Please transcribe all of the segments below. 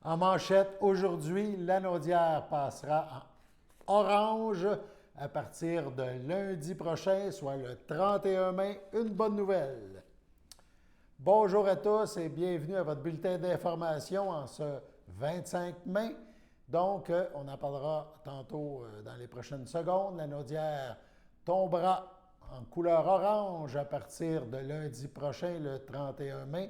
En manchette, aujourd'hui, Lanaudière passera en orange à partir de lundi prochain, soit le 31 mai. Une bonne nouvelle. Bonjour à tous et bienvenue à votre bulletin d'information en ce 25 mai. Donc, on en parlera tantôt dans les prochaines secondes. Lanaudière tombera en couleur orange à partir de lundi prochain, le 31 mai.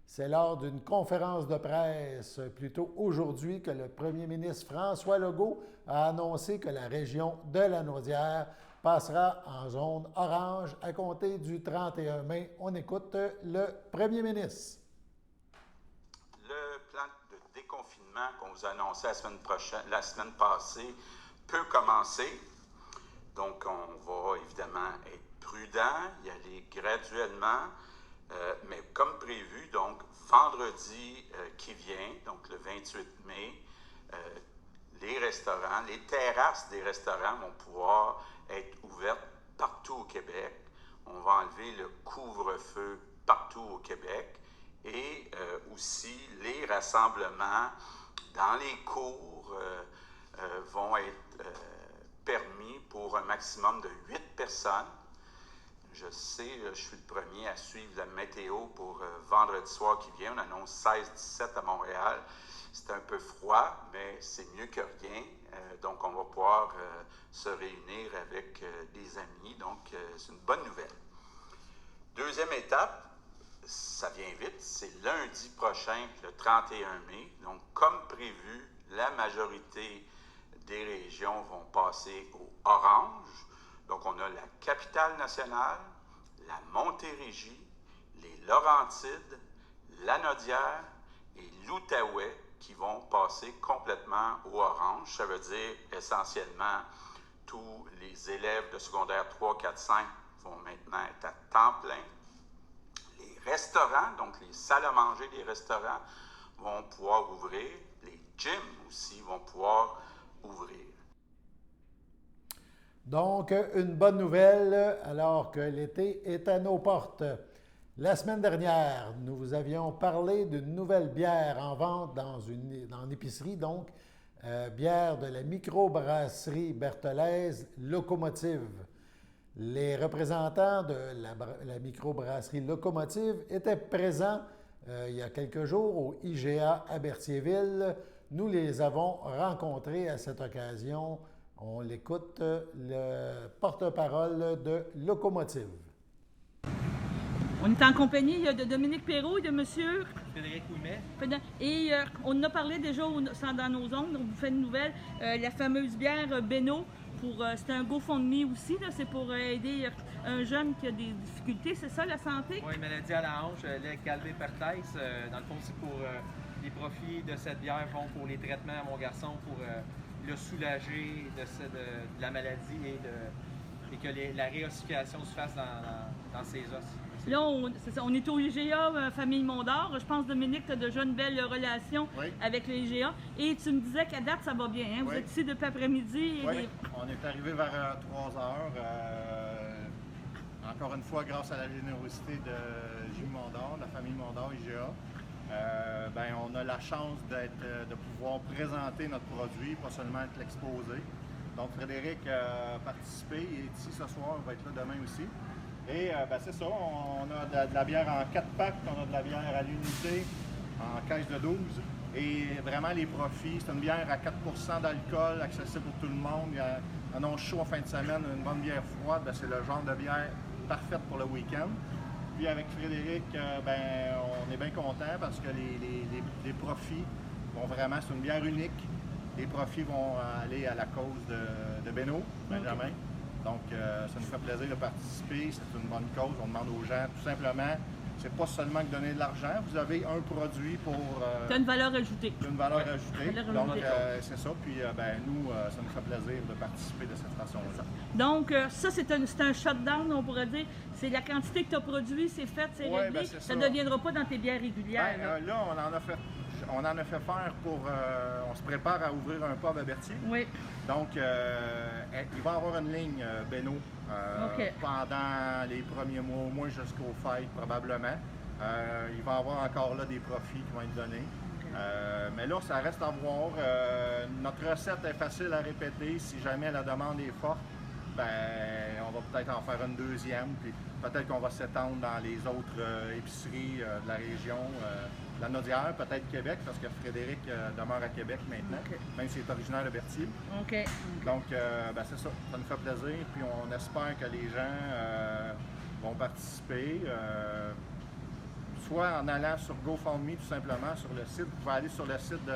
C'est lors d'une conférence de presse, plutôt aujourd'hui, que le premier ministre François Legault a annoncé que la région de Lanaudière passera en zone orange à compter du 31 mai. On écoute le premier ministre. Le plan de déconfinement qu'on vous a annoncé la semaine passée peut commencer. Donc, on va évidemment être prudent, y aller graduellement. Mais comme prévu, donc vendredi qui vient, donc le 28 mai, les restaurants, les terrasses des restaurants vont pouvoir être ouvertes partout au Québec. On va enlever le couvre-feu partout au Québec et aussi les rassemblements dans les cours vont être permis pour un maximum de 8 personnes. Je sais, je suis le premier à suivre la météo pour vendredi soir qui vient. On annonce 16-17 à Montréal. C'est un peu froid, mais c'est mieux que rien. Donc, on va pouvoir se réunir avec des amis. Donc, c'est une bonne nouvelle. Deuxième étape, ça vient vite, c'est lundi prochain, le 31 mai. Donc, comme prévu, la majorité des régions vont passer au orange. Donc, on a la Capitale-Nationale, la Montérégie, les Laurentides, Lanaudière et l'Outaouais qui vont passer complètement au orange. Ça veut dire essentiellement tous les élèves de secondaire 3, 4, 5 vont maintenant être à temps plein. Les restaurants, donc les salles à manger des restaurants, vont pouvoir ouvrir. Les gyms aussi vont pouvoir ouvrir. Donc, une bonne nouvelle alors que l'été est à nos portes. La semaine dernière, nous vous avions parlé d'une nouvelle bière en vente dans l'épicerie, donc bière de la microbrasserie berthelaise Locomotive. Les représentants de la microbrasserie Locomotive étaient présents il y a quelques jours au IGA à Berthierville. Nous les avons rencontrés à cette occasion. On l'écoute, le porte-parole de Locomotive. On est en compagnie de Dominique Perrault et de monsieur Frédéric Ouimet. Et on en a parlé déjà dans nos ongles, on vous fait une nouvelle. La fameuse bière Beno, c'est un GoFundMe aussi, c'est pour aider un jeune qui a des difficultés, c'est ça la santé? Oui, maladie à la hanche, les Calvé-Pertès. Dans le fond, c'est pour les profits de cette bière vont pour les traitements à mon garçon, pour le soulager de la maladie et que la réossification se fasse dans ses os. Là, on est au IGA Famille Mondor. Je pense, Dominique, tu as déjà une belle relation avec le IGA. Et tu me disais qu'à date, ça va bien. Hein? Vous êtes ici depuis après-midi. Oui, on est arrivé vers 3 heures. Encore une fois, grâce à la générosité de Gilles Mondor, de la famille Mondor IGA. On a la chance de pouvoir présenter notre produit, pas seulement être l'exposé. Donc Frédéric a participé, il est ici ce soir, il va être là demain aussi. Et c'est ça, on a de la bière en 4 packs, on a de la bière à l'unité, en caisse de 12. Et vraiment les profits, c'est une bière à 4% d'alcool, accessible pour tout le monde. Il y a un annonce chaud en fin de semaine, une bonne bière froide, c'est le genre de bière parfaite pour le week-end. Puis avec Frédéric, on est bien content parce que les profits vont vraiment, c'est une bière unique. Les profits vont aller à la cause de Beno, Benjamin. Donc, ça nous fait plaisir de participer. C'est une bonne cause. On demande aux gens, tout simplement, c'est pas seulement que donner de l'argent. Vous avez un produit pour... tu as une valeur ajoutée. Une valeur ajoutée. Donc, c'est ça. Puis, nous, ça nous fait plaisir de participer de cette façon-là. Donc, ça, c'est un shutdown, on pourrait dire. C'est la quantité que tu as produit, c'est fait, c'est réglé. Ça ne deviendra pas dans tes bières régulières. Là, on en a fait faire pour... on se prépare à ouvrir un pub à Berthier. Oui. Donc, il va y avoir une ligne Beno pendant les premiers mois, au moins jusqu'aux fêtes probablement. Il va y avoir encore là des profits qui vont être donnés. Mais là, ça reste à voir. Notre recette est facile à répéter. Si jamais la demande est forte, ben, on va peut-être en faire une deuxième. Puis peut-être qu'on va s'étendre dans les autres épiceries de la région, de la Naudière, peut-être Québec, parce que Frédéric demeure à Québec maintenant, même s'il est originaire de Berthier. OK. Donc, ben, c'est ça. Ça nous fait plaisir. Puis on espère que les gens vont participer. Soit en allant sur GoFundMe tout simplement, sur le site. Vous pouvez aller sur le site de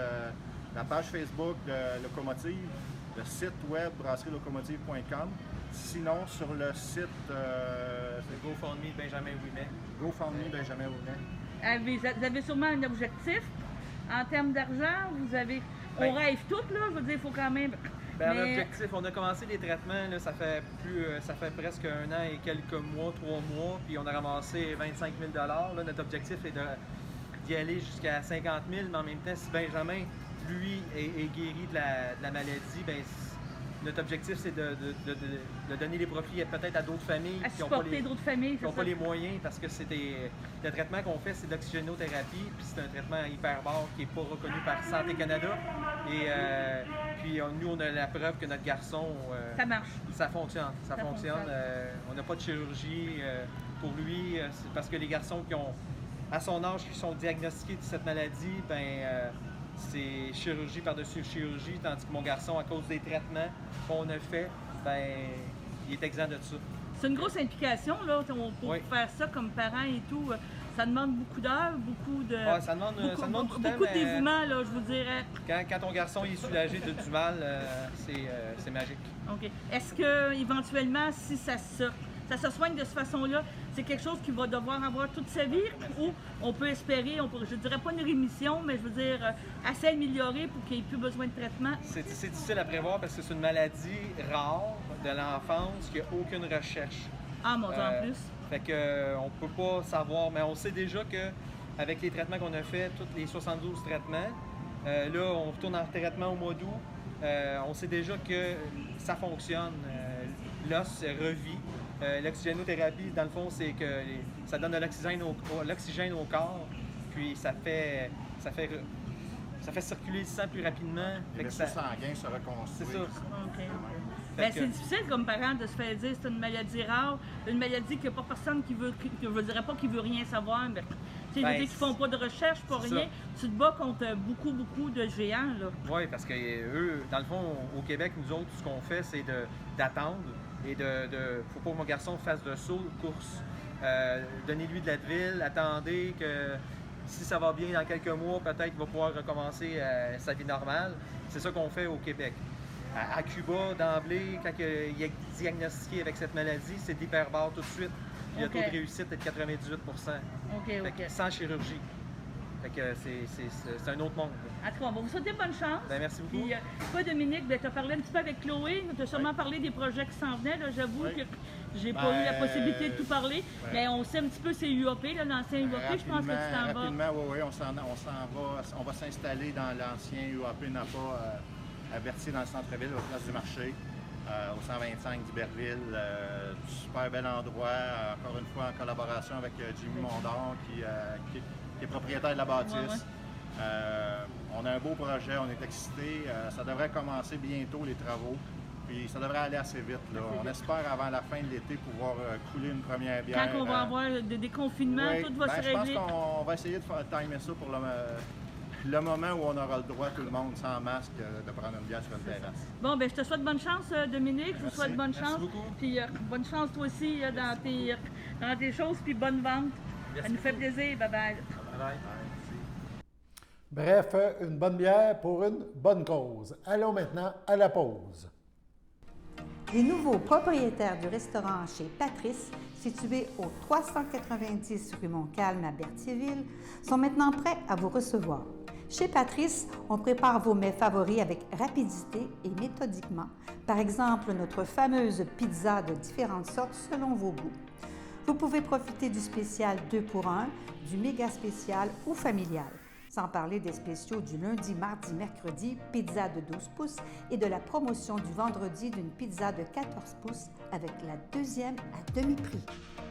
la page Facebook de Locomotive, le site web brasserielocomotive.com. Sinon, sur le site C'est GoFundMe Benjamin Ouimet. GoFundMe Benjamin Ouimet. Vous avez sûrement un objectif en termes d'argent. Vous avez. On rêve toutes, là. Je veux dire, il faut quand même. Ben, l'objectif, on a commencé les traitements, là, ça fait presque 1 an et quelques mois, 3 mois, puis on a ramassé 25 000 là. Notre objectif est d'y aller jusqu'à 50 000, mais en même temps, si Benjamin, lui, est guéri de la maladie, ben, notre objectif, c'est de donner les profits peut-être à d'autres familles À qui n'ont pas d'autres familles, qui n'ont pas les moyens, parce que le traitement qu'on fait, c'est de l'oxygénothérapie, puis c'est un traitement hyperbare qui n'est pas reconnu par Santé Canada. Et puis nous, on a la preuve que notre garçon, ça marche. ça fonctionne. Ça fonctionne. On n'a pas de chirurgie pour lui. C'est parce que les garçons qui ont, à son âge, qui sont diagnostiqués de cette maladie, ben c'est chirurgie par-dessus chirurgie, tandis que mon garçon, à cause des traitements qu'on a fait, ben il est exempt de ça. C'est une grosse implication, là, pour faire ça comme parent et tout. Ça demande beaucoup d'heures, beaucoup de. Ouais, ça demande du temps, beaucoup de dévouement, là, je vous dirais. Quand ton garçon est soulagé du mal, c'est magique. OK. Est-ce que éventuellement, si ça se soigne de cette façon-là, c'est quelque chose qu'il va devoir avoir toute sa vie, ou on peut espérer, je ne dirais pas une rémission, mais je veux dire assez améliorée pour qu'il n'y ait plus besoin de traitement? C'est difficile à prévoir parce que c'est une maladie rare de l'enfance qui n'a aucune recherche. Ah, mon Dieu, en plus. Fait que on peut pas savoir, mais on sait déjà qu'avec les traitements qu'on a fait, tous les 72 traitements, là, on retourne en traitement au mois d'août, on sait déjà que ça fonctionne. L'os revit. L'oxygénothérapie, dans le fond, c'est que ça donne de l'oxygène au corps, puis ça fait circuler le sang plus rapidement. Les vaisseaux sanguins se reconstruisent. C'est ça. OK. Ben, c'est difficile comme parent de se faire dire que c'est une maladie rare, une maladie qu'il n'y a pas personne qui veut, je dirais pas qu'il veut rien savoir, mais je veux dire qu'ils font pas de recherche, pas rien. Ça. Tu te bats contre beaucoup de géants, là. Oui, parce que eux, dans le fond, au Québec, nous autres, ce qu'on fait, c'est d'attendre et faut pas que mon garçon fasse de saut, de course. Donnez-lui de l'Advil, attendez que si ça va bien dans quelques mois, peut-être qu'il va pouvoir recommencer sa vie normale. C'est ça qu'on fait au Québec. À Cuba, d'emblée, quand il est diagnostiqué avec cette maladie, c'est d'hyperbare tout de suite. Puis le taux de réussite est de 98 OK. Sans chirurgie. Fait que c'est un autre monde. En tout cas, on va vous souhaiter bonne chance. Ben, merci beaucoup. Puis, toi, Dominique, tu as parlé un petit peu avec Chloé. Tu as sûrement parlé des projets qui s'en venaient. J'avoue que j'ai pas eu la possibilité de tout parler. Mais on sait un petit peu c'est UAP, l'ancien UAP. Je pense que tu t'en vas. Rapidement, oui, on va s'installer dans l'ancien UAP Napa à Berthier, dans le centre-ville, au Place du Marché, au 125 d'Iberville. Super bel endroit, encore une fois en collaboration avec Jimmy Mondor, qui est propriétaire de la bâtisse. On a un beau projet, on est excités. Ça devrait commencer bientôt, les travaux. Puis ça devrait aller assez vite. Là. On espère, avant la fin de l'été, pouvoir couler une première bière. Quand on va avoir des déconfinements, tout va se régler. Je pense qu'on va essayer de timer ça pour le moment où on aura le droit, tout le monde, sans masque, de prendre une bière sur une terrasse. Bon, ben je te souhaite bonne chance, Dominique. Je vous souhaite bonne chance. Merci beaucoup. Puis bonne chance toi aussi dans tes choses, puis bonne vente. Ça nous fait plaisir. Bye-bye. Bye. Bref, une bonne bière pour une bonne cause. Allons maintenant à la pause. Les nouveaux propriétaires du restaurant chez Patrice, situé au 390 rue Montcalm à Berthierville, sont maintenant prêts à vous recevoir. Chez Patrice, on prépare vos mets favoris avec rapidité et méthodiquement. Par exemple, notre fameuse pizza de différentes sortes selon vos goûts. Vous pouvez profiter du spécial 2 pour 1, du méga spécial ou familial. Sans parler des spéciaux du lundi, mardi, mercredi, pizza de 12 pouces et de la promotion du vendredi d'une pizza de 14 pouces avec la deuxième à demi-prix.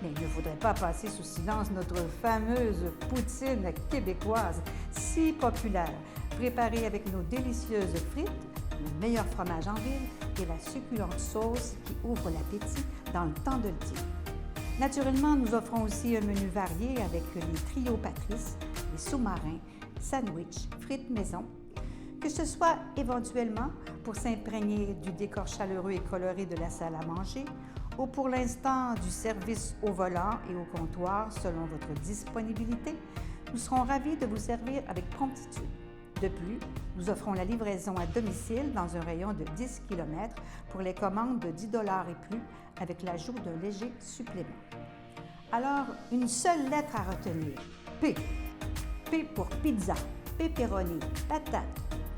Mais il ne faudrait pas passer sous silence notre fameuse poutine québécoise, si populaire, préparée avec nos délicieuses frites, le meilleur fromage en ville et la succulente sauce qui ouvre l'appétit dans le temps de le dire. Naturellement, nous offrons aussi un menu varié avec les trios Patrice, les sous-marins, sandwichs, frites maison, que ce soit éventuellement pour s'imprégner du décor chaleureux et coloré de la salle à manger ou pour l'instant du service au volant et au comptoir selon votre disponibilité, nous serons ravis de vous servir avec promptitude. De plus, nous offrons la livraison à domicile dans un rayon de 10 km pour les commandes de 10 $ et plus avec l'ajout d'un léger supplément. Alors, une seule lettre à retenir, P. P pour pizza, pepperoni, patate,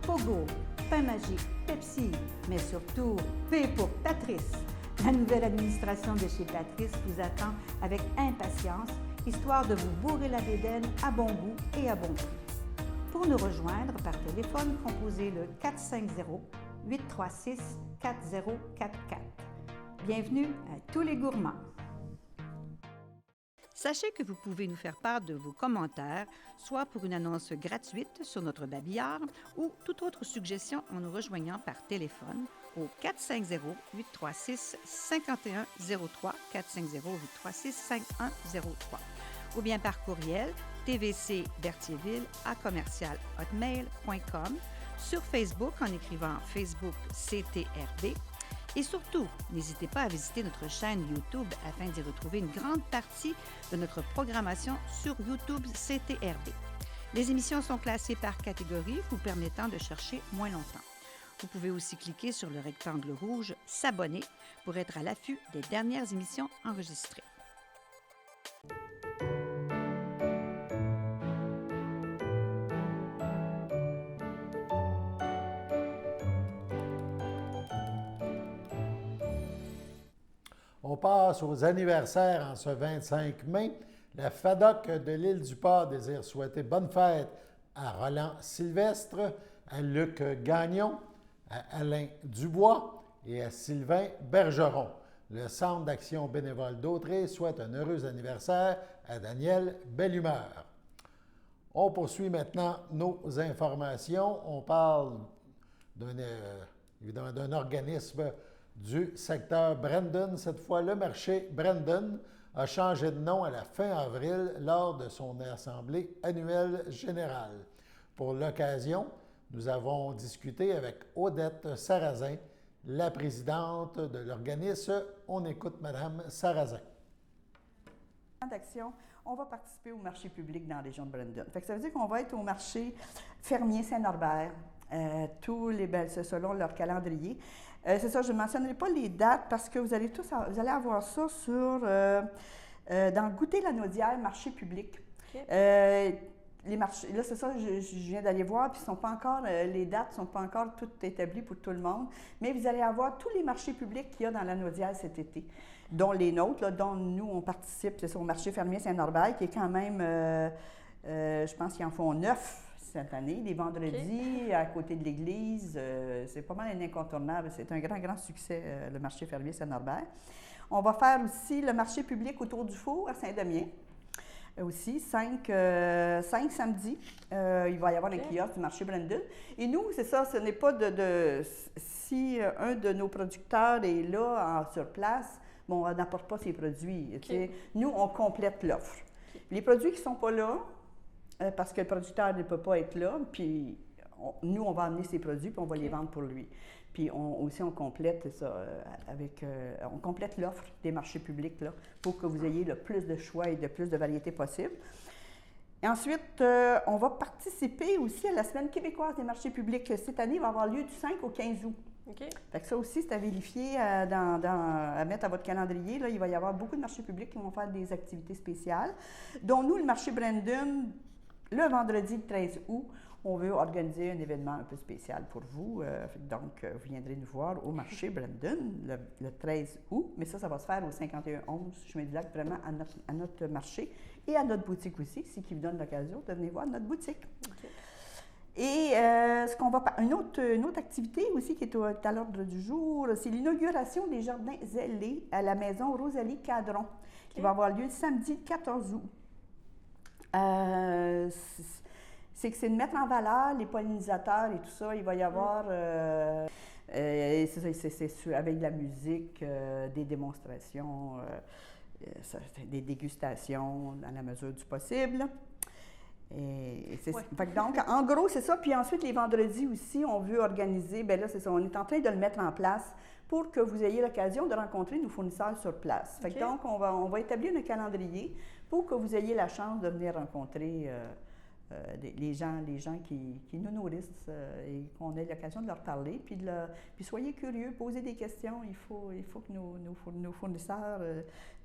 pogo, pain magique, Pepsi, mais surtout P pour Patrice. La nouvelle administration de chez Patrice vous attend avec impatience, histoire de vous bourrer la bédaine à bon goût et à bon prix. Pour nous rejoindre par téléphone, composez le 450-836-4044. Bienvenue à tous les gourmands. Sachez que vous pouvez nous faire part de vos commentaires, soit pour une annonce gratuite sur notre babillard ou toute autre suggestion en nous rejoignant par téléphone au 450-836-5103, 450-836-5103, ou bien par courriel tvcberthierville@hotmail.com, sur Facebook en écrivant Facebook CTRB. Et surtout, n'hésitez pas à visiter notre chaîne YouTube afin d'y retrouver une grande partie de notre programmation sur YouTube CTRB. Les émissions sont classées par catégorie, vous permettant de chercher moins longtemps. Vous pouvez aussi cliquer sur le rectangle rouge « S'abonner » pour être à l'affût des dernières émissions enregistrées. On passe aux anniversaires en ce 25 mai. La FADOC de l'Île-du-Port désire souhaiter bonne fête à Roland Sylvestre, à Luc Gagnon, à Alain Dubois et à Sylvain Bergeron. Le Centre d'action bénévole d'Autrey souhaite un heureux anniversaire à Daniel Bellumeur. On poursuit maintenant nos informations. On parle évidemment d'un organisme du secteur Brandon. Cette fois, le marché Brandon a changé de nom à la fin avril lors de son assemblée annuelle générale. Pour l'occasion, nous avons discuté avec Odette Sarrazin, la présidente de l'organisme. On écoute Mme Sarrazin. D'action, on va participer au marché public dans la région de Brandon. Ça veut dire qu'on va être au marché fermier Saint-Norbert, selon leur calendrier. C'est ça, je ne mentionnerai pas les dates parce que vous allez avoir ça sur dans le Goûter la Naudière, marché public. Okay. Les marchés, là, c'est ça, je viens d'aller voir, puis les dates ne sont pas encore toutes établies pour tout le monde, mais vous allez avoir tous les marchés publics qu'il y a dans la Naudière cet été, dont les nôtres, là, dont nous, on participe, c'est ça, au marché fermier Saint-Norbert, qui est quand même, je pense qu'ils en font 9 cette année, les vendredis, à côté de l'église. C'est pas mal un incontournable. C'est un grand, grand succès, le marché fermier Saint-Norbert. On va faire aussi le marché public autour du four à Saint-Damien. Aussi, 5 samedis. Il va y avoir un kiosque du marché Brandon. Et nous, c'est ça, ce n'est pas si un de nos producteurs est là, sur place, bon, on n'apporte pas ses produits. Okay. Nous, on complète l'offre. Okay. Les produits qui ne sont pas là, parce que le producteur ne peut pas être là, puis nous, on va amener ses produits, puis on va les vendre pour lui. Puis on complète ça on complète l'offre des marchés publics là, pour que vous ayez le plus de choix et le plus de variétés possible. Et ensuite, on va participer aussi à la Semaine québécoise des marchés publics. Cette année, il va avoir lieu du 5 au 15 août. Okay. Fait que ça aussi, c'est à vérifier, à mettre à votre calendrier. Là, il va y avoir beaucoup de marchés publics qui vont faire des activités spéciales, dont nous, le marché Brandon, le vendredi 13 août, on veut organiser un événement un peu spécial pour vous. Donc, vous viendrez nous voir au marché Brandon le 13 août. Mais ça va se faire au 5111 chemin du Lac, vraiment à notre marché et à notre boutique aussi, ce qui vous donne l'occasion de venir voir notre boutique. Okay. Et une autre activité aussi qui est à l'ordre du jour, c'est l'inauguration des jardins zélés à la maison Rosalie Cadron, qui va avoir lieu le samedi 14 août. C'est de mettre en valeur les pollinisateurs et tout ça. Il va y avoir, c'est avec de la musique, des démonstrations, des dégustations dans la mesure du possible. Fait que donc, en gros, c'est ça. Puis ensuite, les vendredis aussi, on veut organiser, bien là, c'est ça, on est en train de le mettre en place pour que vous ayez l'occasion de rencontrer nos fournisseurs sur place. Fait que donc, on va établir un calendrier pour que vous ayez la chance de venir rencontrer les gens qui nous nourrissent et qu'on ait l'occasion de leur parler. Puis soyez curieux, posez des questions. Il faut que nos fournisseurs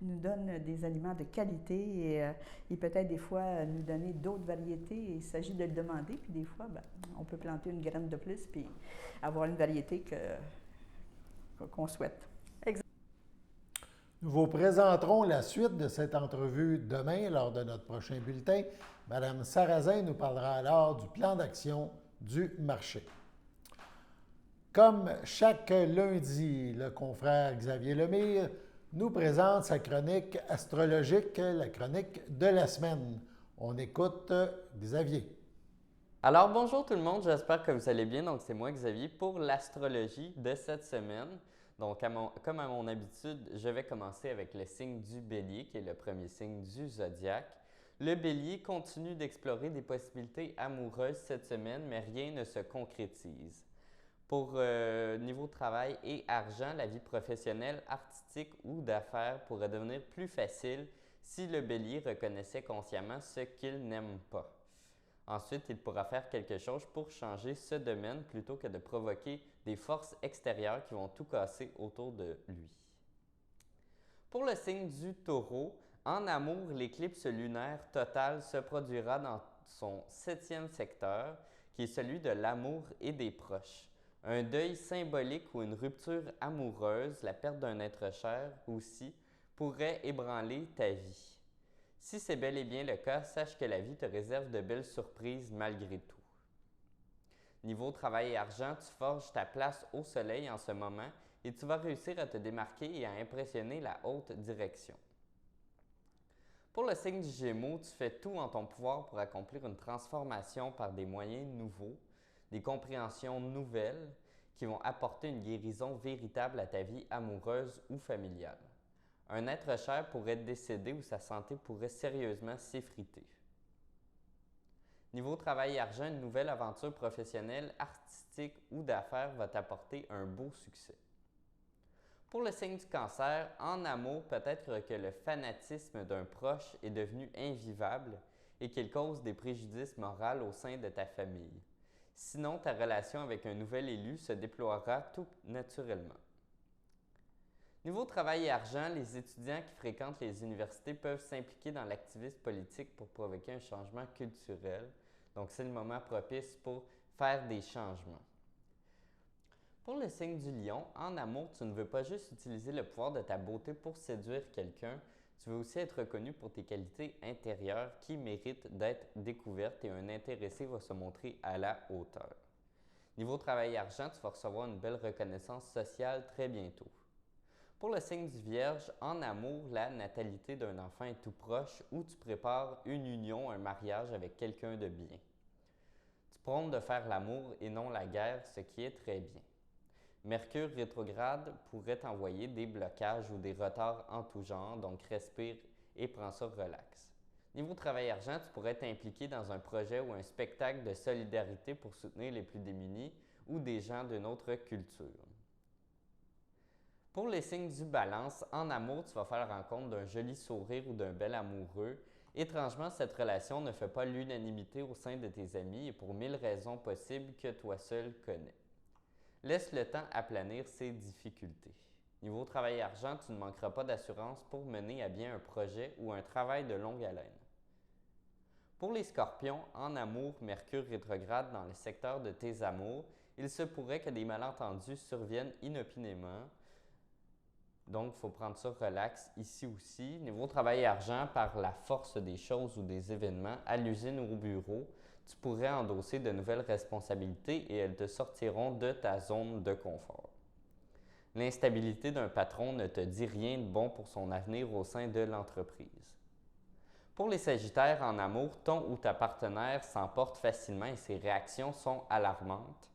nous donnent des aliments de qualité et peut-être des fois nous donner d'autres variétés. Il s'agit de le demander. Puis des fois, ben, on peut planter une graine de plus puis avoir une variété qu'on souhaite. Nous vous présenterons la suite de cette entrevue demain lors de notre prochain bulletin. Madame Sarrazin nous parlera alors du plan d'action du marché. Comme chaque lundi, le confrère Xavier Lemire nous présente sa chronique astrologique, la chronique de la semaine. On écoute Xavier. Alors bonjour tout le monde, j'espère que vous allez bien. Donc c'est moi Xavier pour l'astrologie de cette semaine. Donc, comme à mon habitude, je vais commencer avec le signe du Bélier, qui est le premier signe du zodiaque. Le Bélier continue d'explorer des possibilités amoureuses cette semaine, mais rien ne se concrétise. Pour niveau travail et argent, la vie professionnelle, artistique ou d'affaires pourrait devenir plus facile si le Bélier reconnaissait consciemment ce qu'il n'aime pas. Ensuite, il pourra faire quelque chose pour changer ce domaine plutôt que de provoquer des forces extérieures qui vont tout casser autour de lui. Pour le signe du Taureau, en amour, l'éclipse lunaire totale se produira dans son 7e secteur, qui est celui de l'amour et des proches. Un deuil symbolique ou une rupture amoureuse, la perte d'un être cher aussi, pourrait ébranler ta vie. Si c'est bel et bien le cas, sache que la vie te réserve de belles surprises malgré tout. Niveau travail et argent, tu forges ta place au soleil en ce moment et tu vas réussir à te démarquer et à impressionner la haute direction. Pour le signe du Gémeaux, tu fais tout en ton pouvoir pour accomplir une transformation par des moyens nouveaux, des compréhensions nouvelles qui vont apporter une guérison véritable à ta vie amoureuse ou familiale. Un être cher pourrait décéder ou sa santé pourrait sérieusement s'effriter. Niveau travail et argent, une nouvelle aventure professionnelle, artistique ou d'affaires va t'apporter un beau succès. Pour le signe du Cancer, en amour, peut-être que le fanatisme d'un proche est devenu invivable et qu'il cause des préjudices moraux au sein de ta famille. Sinon, ta relation avec un nouvel élu se déploiera tout naturellement. Niveau travail et argent, les étudiants qui fréquentent les universités peuvent s'impliquer dans l'activisme politique pour provoquer un changement culturel. Donc, c'est le moment propice pour faire des changements. Pour le signe du Lion, en amour, tu ne veux pas juste utiliser le pouvoir de ta beauté pour séduire quelqu'un, tu veux aussi être reconnu pour tes qualités intérieures qui méritent d'être découvertes et un intéressé va se montrer à la hauteur. Niveau travail et argent, tu vas recevoir une belle reconnaissance sociale très bientôt. Pour le signe du Vierge, en amour, la natalité d'un enfant est tout proche ou tu prépares une union, un mariage avec quelqu'un de bien. Tu prônes de faire l'amour et non la guerre, ce qui est très bien. Mercure rétrograde pourrait t'envoyer des blocages ou des retards en tout genre, donc respire et prends ça relax. Niveau travail et argent, tu pourrais t'impliquer dans un projet ou un spectacle de solidarité pour soutenir les plus démunis ou des gens d'une autre culture. Pour les signes du Balance, en amour, tu vas faire la rencontre d'un joli sourire ou d'un bel amoureux. Étrangement, cette relation ne fait pas l'unanimité au sein de tes amis et pour 1000 raisons possibles que toi seul connais. Laisse le temps aplanir ces difficultés. Niveau travail et argent, tu ne manqueras pas d'assurance pour mener à bien un projet ou un travail de longue haleine. Pour les scorpions, en amour, Mercure rétrograde dans le secteur de tes amours, il se pourrait que des malentendus surviennent inopinément. Donc, il faut prendre ça relax ici aussi. Niveau travail et argent, par la force des choses ou des événements, à l'usine ou au bureau, tu pourrais endosser de nouvelles responsabilités et elles te sortiront de ta zone de confort. L'instabilité d'un patron ne te dit rien de bon pour son avenir au sein de l'entreprise. Pour les Sagittaires en amour, ton ou ta partenaire s'emporte facilement et ses réactions sont alarmantes.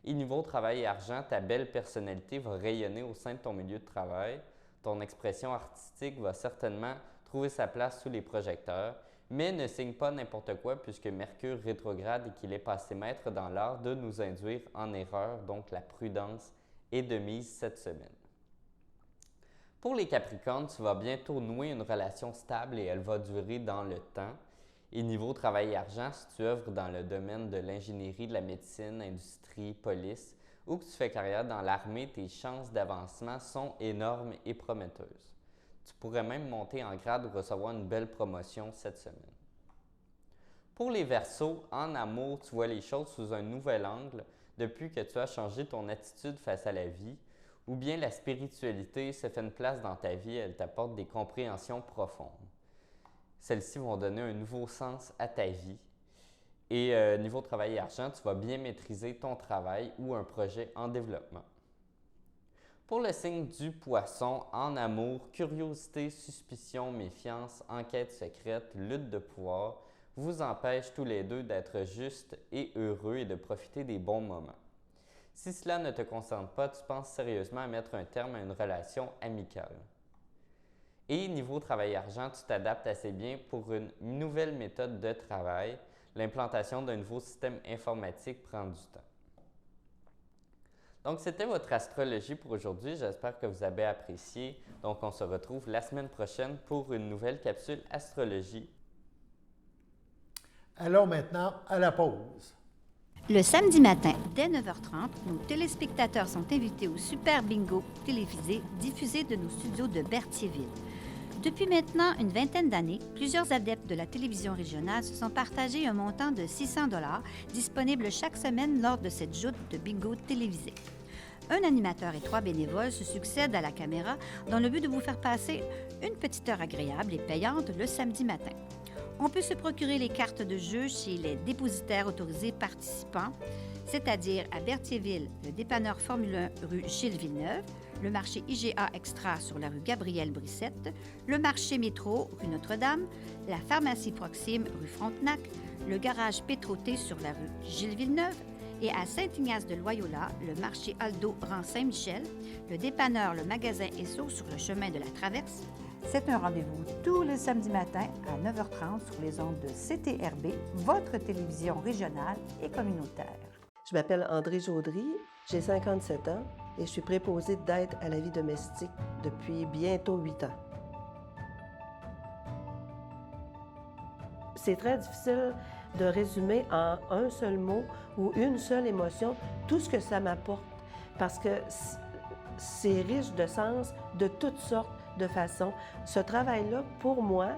Et niveau travail et argent, ta belle personnalité va rayonner au sein de ton milieu de travail. Ton expression artistique va certainement trouver sa place sous les projecteurs, mais ne signe pas n'importe quoi puisque Mercure rétrograde et qu'il est passé maître dans l'art de nous induire en erreur, donc la prudence est de mise cette semaine. Pour les Capricornes, tu vas bientôt nouer une relation stable et elle va durer dans le temps. Et niveau travail et argent, si tu œuvres dans le domaine de l'ingénierie, de la médecine, industrie, police ou que tu fais carrière dans l'armée, tes chances d'avancement sont énormes et prometteuses. Tu pourrais même monter en grade ou recevoir une belle promotion cette semaine. Pour les Verseaux, en amour, tu vois les choses sous un nouvel angle depuis que tu as changé ton attitude face à la vie, ou bien la spiritualité se fait une place dans ta vie et elle t'apporte des compréhensions profondes. Celles-ci vont donner un nouveau sens à ta vie. Et niveau travail et argent, tu vas bien maîtriser ton travail ou un projet en développement. Pour le signe du Poisson, en amour, curiosité, suspicion, méfiance, enquête secrète, lutte de pouvoir vous empêchent tous les deux d'être justes et heureux et de profiter des bons moments. Si cela ne te concerne pas, tu penses sérieusement à mettre un terme à une relation amicale. Et niveau travail et argent, tu t'adaptes assez bien pour une nouvelle méthode de travail. L'implantation d'un nouveau système informatique prend du temps. Donc, c'était votre astrologie pour aujourd'hui. J'espère que vous avez apprécié. Donc, on se retrouve la semaine prochaine pour une nouvelle capsule astrologie. Allons maintenant à la pause. Le samedi matin, dès 9h30, nos téléspectateurs sont invités au Super Bingo télévisé diffusé de nos studios de Berthierville. Depuis maintenant une vingtaine d'années, plusieurs adeptes de la télévision régionale se sont partagés un montant de 600 $ disponible chaque semaine lors de cette joute de bingo télévisé. Un animateur et 3 bénévoles se succèdent à la caméra dans le but de vous faire passer une petite heure agréable et payante le samedi matin. On peut se procurer les cartes de jeu chez les dépositaires autorisés participants, c'est-à-dire à Berthierville, le dépanneur Formule 1 rue Gilles Villeneuve, le marché IGA Extra sur la rue Gabrielle Brissette, le marché Métro rue Notre-Dame, la pharmacie Proxime rue Frontenac, le garage Pétroté sur la rue Gilles Villeneuve et à Saint-Ignace-de-Loyola, le marché Aldo rang Saint-Michel, le dépanneur Le Magasin Esso sur le chemin de la Traverse. C'est un rendez-vous tous les samedis matins à 9h30 sur les ondes de CTRB, votre télévision régionale et communautaire. Je m'appelle André Jaudry, j'ai 57 ans et je suis préposée d'aide à la vie domestique depuis bientôt 8 ans. C'est très difficile de résumer en un seul mot ou une seule émotion tout ce que ça m'apporte parce que c'est riche de sens de toutes sortes de façons. Ce travail-là, pour moi,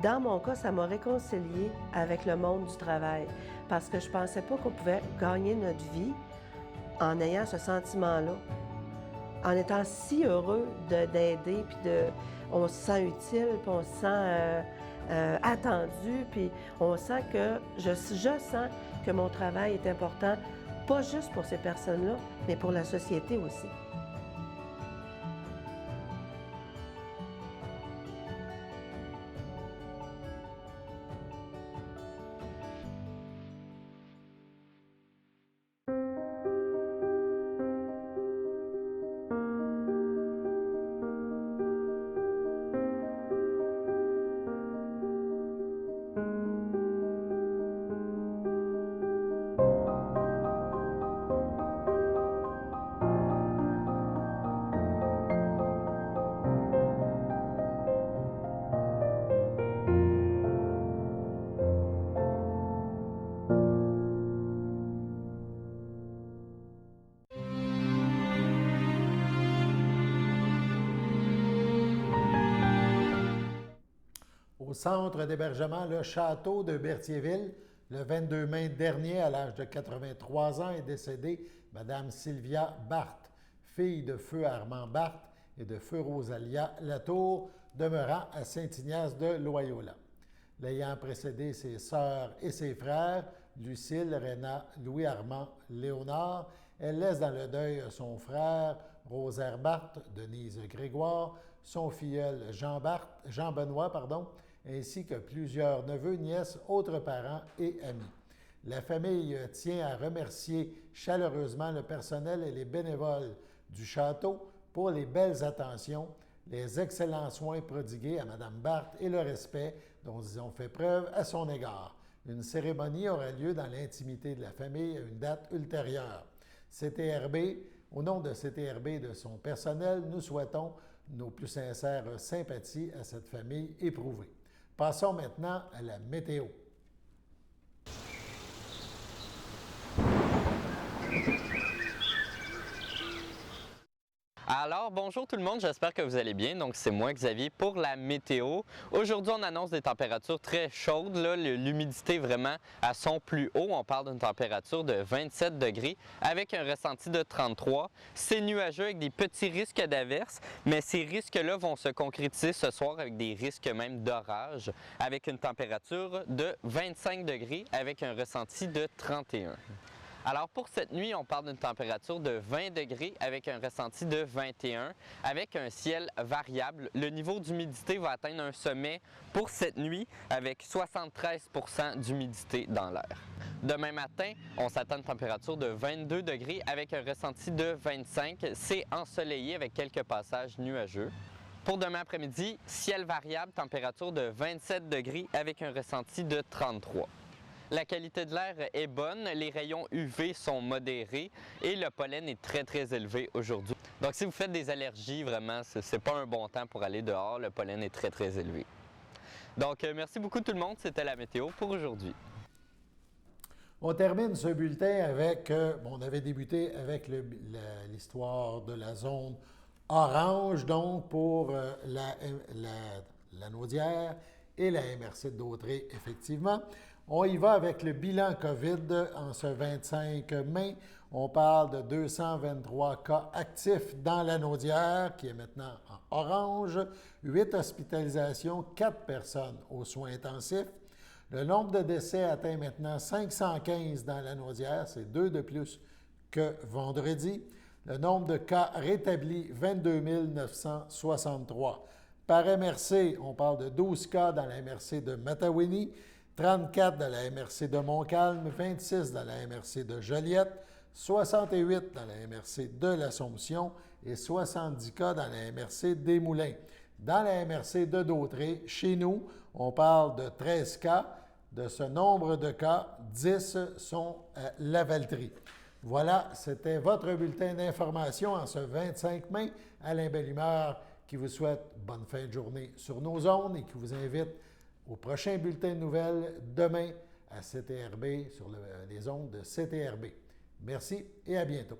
dans mon cas, ça m'a réconciliée avec le monde du travail parce que je ne pensais pas qu'on pouvait gagner notre vie en ayant ce sentiment-là, en étant si heureux d'aider, puis on se sent utile, puis on se sent attendu, puis on sent que, je sens que mon travail est important, pas juste pour ces personnes-là, mais pour la société aussi. Au centre d'hébergement, le château de Berthierville, le 22 mai dernier, à l'âge de 83 ans, est décédée Mme Sylvia Barthes, fille de feu Armand Barthes et de feu Rosalia Latour, demeurant à Saint-Ignace de Loyola. L'ayant précédé ses sœurs et ses frères, Lucille, Réna, Louis-Armand, Léonard, elle laisse dans le deuil son frère, Rosaire Barthes, Denise Grégoire, son filleul Jean-Benoît, ainsi que plusieurs neveux, nièces, autres parents et amis. La famille tient à remercier chaleureusement le personnel et les bénévoles du château pour les belles attentions, les excellents soins prodigués à Mme Barthes et le respect dont ils ont fait preuve à son égard. Une cérémonie aura lieu dans l'intimité de la famille à une date ultérieure. CTRB, au nom de CTRB et de son personnel, nous souhaitons nos plus sincères sympathies à cette famille éprouvée. Passons maintenant à la météo. Alors, bonjour tout le monde, j'espère que vous allez bien. Donc, c'est moi, Xavier, pour la météo. Aujourd'hui, on annonce des températures très chaudes. L'humidité vraiment à son plus haut. On parle d'une température de 27 degrés avec un ressenti de 33. C'est nuageux avec des petits risques d'averses, mais ces risques-là vont se concrétiser ce soir avec des risques même d'orage, avec une température de 25 degrés avec un ressenti de 31. Alors pour cette nuit, on parle d'une température de 20 degrés avec un ressenti de 21, avec un ciel variable. Le niveau d'humidité va atteindre un sommet pour cette nuit avec 73 % d'humidité dans l'air. Demain matin, on s'attend à une température de 22 degrés avec un ressenti de 25. C'est ensoleillé avec quelques passages nuageux. Pour demain après-midi, ciel variable, température de 27 degrés avec un ressenti de 33. La qualité de l'air est bonne, les rayons UV sont modérés et le pollen est très élevé aujourd'hui. Donc si vous faites des allergies, vraiment, c'est pas un bon temps pour aller dehors, le pollen est très élevé. Donc merci beaucoup tout le monde, c'était la météo pour aujourd'hui. On termine ce bulletin avec, on avait débuté avec l'histoire de la zone orange, donc pour la Naudière et la MRC de Dautré, effectivement. On y va avec le bilan COVID en ce 25 mai. On parle de 223 cas actifs dans la Naudière, qui est maintenant en orange, 8 hospitalisations, 4 personnes aux soins intensifs. Le nombre de décès atteint maintenant 515 dans la Naudière, c'est 2 de plus que vendredi. Le nombre de cas rétablis, 22 963. Par MRC, on parle de 12 cas dans la MRC de Matawini, 34 dans la MRC de Montcalm, 26 dans la MRC de Joliette, 68 dans la MRC de l'Assomption et 70 cas dans la MRC des Moulins. Dans la MRC de Dautré, chez nous, on parle de 13 cas. De ce nombre de cas, 10 sont à Lavaltrie. Voilà, c'était votre bulletin d'information en ce 25 mai. Alain Bellumeur qui vous souhaite bonne fin de journée sur nos ondes et qui vous invite au prochain bulletin de nouvelles demain à CTRB sur les ondes de CTRB. Merci et à bientôt.